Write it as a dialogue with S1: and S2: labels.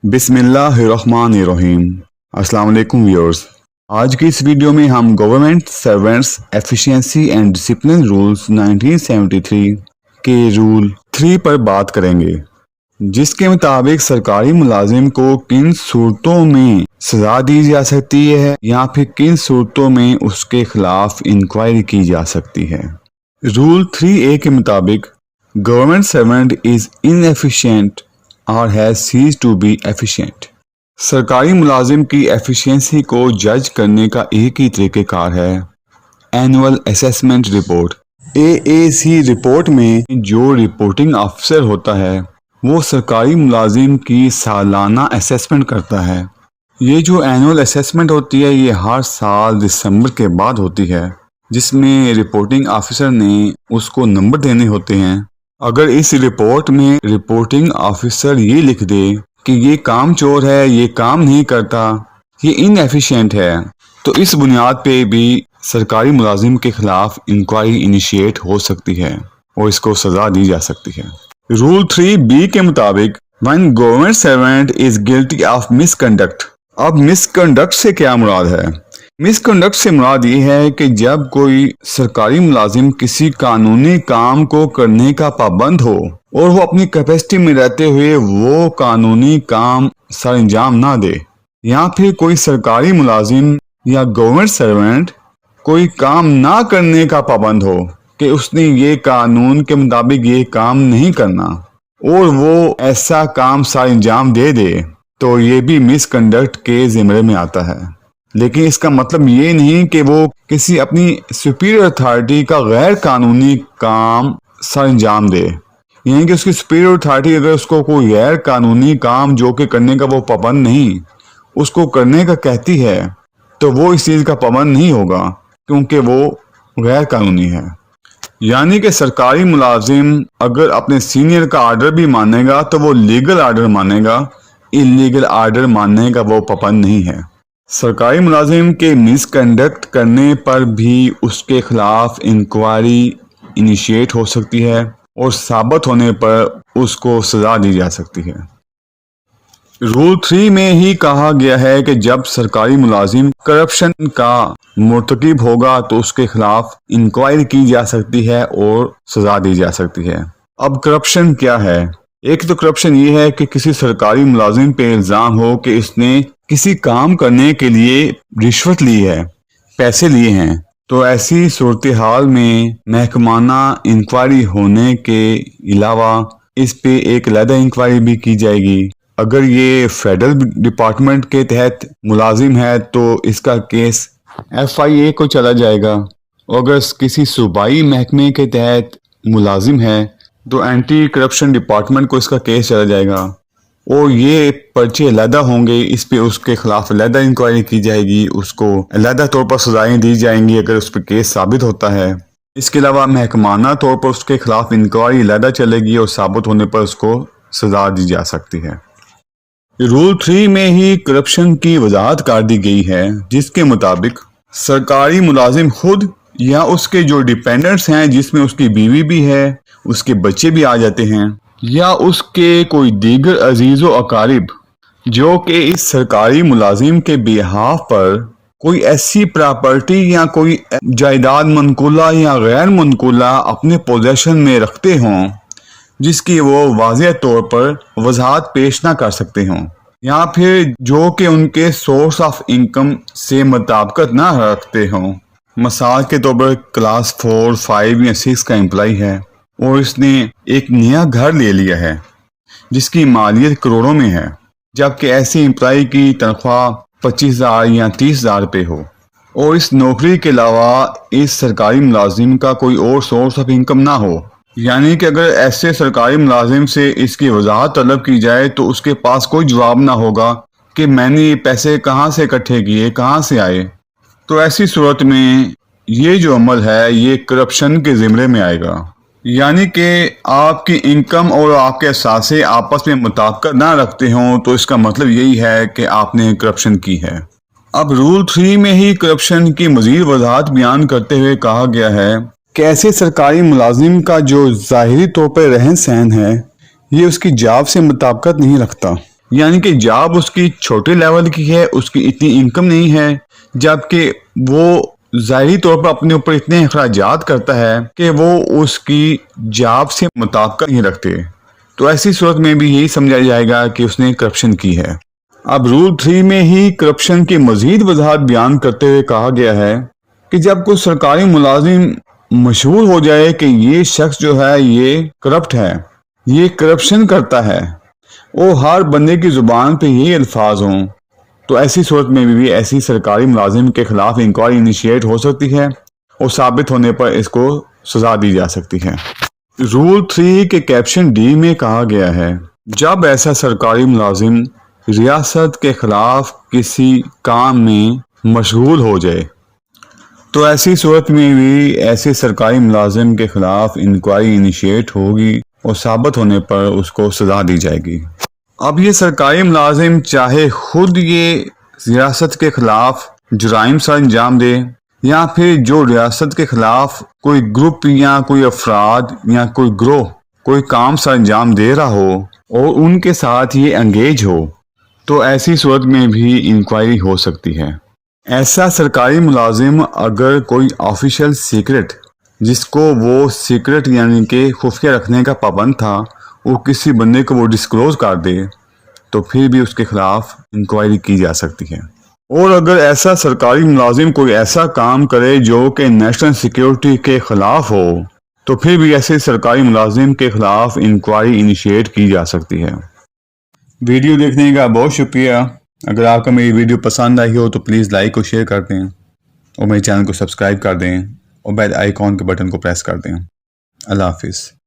S1: बिस्मिल्लाहिर्रहमानिर्रहीम। अस्सलाम वालेकुम व्यूअर्स। आज की इस वीडियो में हम government servants efficiency and discipline rules 1973 के रूल 3 पर बात करेंगे, जिसके मुताबिक सरकारी मुलाजिम को किन सूरतों में सजा दी जा सकती है या फिर किन सूरतों में उसके खिलाफ इंक्वायरी की जा सकती है। रूल 3A के मुताबिक गवर्नमेंट सर्वेंट इज इनएफिशिएंट और has cease to be efficient. सरकारी मुलाजिम की एफिशिएंसी को जज करने का एक ही तरीक़ेकार है, annual assessment report. AAC report में जो रिपोर्टिंग अफसर होता है वो सरकारी मुलाजिम की सालाना असेसमेंट करता है। ये जो एनुअल असेसमेंट होती है ये हर साल दिसंबर के बाद होती है, जिसमें रिपोर्टिंग ऑफिसर ने उसको नंबर देने होते हैं। अगर इस रिपोर्ट में रिपोर्टिंग ऑफिसर ये लिख दे कि ये काम चोर है, ये काम नहीं करता, ये इनएफिशिएंट है, तो इस बुनियाद पे भी सरकारी मुलाजिम के खिलाफ इंक्वायरी इनिशिएट हो सकती है और इसको सजा दी जा सकती है। रूल 3B के मुताबिक when government servant is guilty of misconduct. अब मिसकंडक्ट से क्या मुराद है? मिसकंडक्ट से मुराद ये है कि जब कोई सरकारी मुलाजिम किसी कानूनी काम को करने का पाबंद हो और वो अपनी कैपेसिटी में रहते हुए वो कानूनी काम सर अंजाम ना दे, या फिर कोई सरकारी मुलाजिम या गवर्नमेंट सर्वेंट कोई काम ना करने का पाबंद हो कि उसने ये कानून के मुताबिक ये काम नहीं करना और वो ऐसा काम सर अंजाम दे दे, तो ये भी मिसकंडक्ट के ज़िम्मे में आता है। लेकिन इसका मतलब ये नहीं कि वो किसी अपनी सुपीरियर अथॉरिटी का गैर कानूनी काम सर अंजाम दे, यानी कि उसकी सुपीरियर अथॉरिटी अगर उसको कोई गैर कानूनी काम जो कि करने का वो पाबंद नहीं उसको करने का कहती है, तो वो इस चीज़ का पाबंद नहीं होगा क्योंकि वो गैर कानूनी है। यानी कि सरकारी मुलाजिम अगर अपने सीनियर का आर्डर भी मानेगा तो वो लीगल आर्डर मानेगा, इलीगल आर्डर मानने का वो पाबंद नहीं है। सरकारी मुलाजिम के मिसकंडक्ट करने पर भी उसके खिलाफ इंक्वायरी इनिशिएट हो सकती है और साबित होने पर उसको सजा दी जा सकती है। रूल 3 में ही कहा गया है कि जब सरकारी मुलाजिम करप्शन का मुर्तकिब होगा तो उसके खिलाफ इंक्वायरी की जा सकती है और सजा दी जा सकती है। अब करप्शन क्या है? एक तो करप्शन ये है कि किसी सरकारी मुलाजिम पे इल्ज़ाम हो कि इसने किसी काम करने के लिए रिश्वत ली है, पैसे लिए हैं, तो ऐसी सूरत हाल में महकमाना इंक्वायरी होने के अलावा इस पे एक अलग इंक्वायरी भी की जाएगी। अगर ये फेडरल डिपार्टमेंट के तहत मुलाजिम है तो इसका केस FIA को चला जाएगा, और अगर किसी सूबाई महकमे के तहत मुलाजिम है तो एंटी करप्शन डिपार्टमेंट को इसका केस चला जाएगा और ये पर्चे अलहदा होंगे, इस पे उसके खिलाफ अलहदा इंक्वायरी की जाएगी, उसको अलहदा तौर पर सजाएं दी जाएंगी अगर उस पर केस साबित होता है। इसके अलावा महकमाना तौर पर उसके खिलाफ इंक्वायरी अलहदा चलेगी और साबित होने पर उसको सजा दी जा सकती है। रूल 3 में ही करप्शन की वजाहत कर दी गई है, जिसके मुताबिक सरकारी मुलाजिम खुद या उसके जो डिपेंडेंट्स हैं, जिसमें उसकी बीवी भी है, उसके बच्चे भी आ जाते हैं, या उसके कोई दीगर अजीज़ व अकारिब जो कि इस सरकारी मुलाजिम के बिहाफ पर कोई ऐसी प्रॉपर्टी या कोई जायदाद मनकूला या गैर मनकूला अपने पोजेशन में रखते हों जिसकी वो वाज़ेह तौर पर वजाहत पेश ना कर सकते हों, या फिर जो कि उनके सोर्स ऑफ इनकम से मुताबिकत ना रखते हों। मिसाल के तौर पर क्लास 4, 5 या 6 का एम्प्लॉय है और इसने एक नया घर ले लिया है जिसकी मालियत करोड़ों में है, जबकि ऐसे एम्प्लॉय की तनख्वाह 25,000 या 30,000 रुपये हो और इस नौकरी के अलावा इस सरकारी मुलाजिम का कोई और सोर्स ऑफ इनकम ना हो। यानी कि अगर ऐसे सरकारी मुलाजिम से इसकी वजाहत तलब की जाए तो उसके पास कोई जवाब ना होगा कि मैंने ये पैसे कहाँ से इकट्ठे किए, कहाँ से आए। तो ऐसी सूरत में ये जो अमल है ये करप्शन के ज़िम्मे में आएगा। यानी कि आपकी इनकम और आपके असासे आपस में मुताबिकत ना रखते हों तो इसका मतलब यही है कि आपने करप्शन की है। अब रूल 3 में ही करप्शन की मज़ीद वजाहत बयान करते हुए कहा गया है कि ऐसे सरकारी मुलाजिम का जो ज़ाहिरी तौर पर रहन सहन है ये उसकी जॉब से मुताबिकत नहीं रखता। یعنی کہ جاب اس کی چھوٹے لیول کی ہے، اس کی اتنی انکم نہیں ہے، جبکہ وہ ظاہری طور پر اپنے اوپر اتنے اخراجات کرتا ہے کہ وہ اس کی جاب سے مطابقت نہیں رکھتے، تو ایسی صورت میں بھی یہی سمجھا جائے گا کہ اس نے کرپشن کی ہے۔ اب رول 3 میں ہی کرپشن کی مزید وضاحت بیان کرتے ہوئے کہا گیا ہے کہ جب کوئی سرکاری ملازم مشہور ہو جائے کہ یہ شخص جو ہے یہ کرپٹ ہے، یہ کرپشن کرتا ہے، وہ ہر بندے کی زبان پہ یہی الفاظ ہوں، تو ایسی صورت میں بھی ایسی سرکاری ملازم کے خلاف انکوائری انیشیٹ ہو سکتی ہے اور ثابت ہونے پر اس کو سزا دی جا سکتی ہے۔ رول 3 کے کیپشن ڈی میں کہا گیا ہے جب ایسا سرکاری ملازم ریاست کے خلاف کسی کام میں مشغول ہو جائے تو ایسی صورت میں بھی ایسے سرکاری ملازم کے خلاف انکوائری انیشیٹ ہوگی اور ثابت ہونے پر اس کو سزا دی جائے گی۔ اب یہ سرکاری ملازم چاہے خود یہ ریاست کے خلاف جرائم سر انجام دے یا پھر جو ریاست کے خلاف کوئی گروپ یا کوئی افراد یا کوئی گروہ کوئی کام سر انجام دے رہا ہو اور ان کے ساتھ یہ انگیج ہو، تو ایسی صورت میں بھی انکوائری ہو سکتی ہے۔ ایسا سرکاری ملازم اگر کوئی آفیشیل سیکرٹ جس کو وہ سیکرٹ یعنی کہ خفیہ رکھنے کا پابند تھا وہ کسی بندے کو وہ ڈسکلوز کر دے تو پھر بھی اس کے خلاف انکوائری کی جا سکتی ہے۔ اور اگر ایسا سرکاری ملازم کوئی ایسا کام کرے جو کہ نیشنل سیکیورٹی کے خلاف ہو تو پھر بھی ایسے سرکاری ملازم کے خلاف انکوائری انیشیٹ کی جا سکتی ہے۔ ویڈیو دیکھنے کا بہت شکریہ۔ اگر آپ کو میری ویڈیو پسند آئی ہو تو پلیز لائک اور شیئر کر دیں اور میرے چینل کو سبسکرائب کر دیں اور بیل آئیکن کے بٹن کو پریس کر دیں۔ اللہ حافظ۔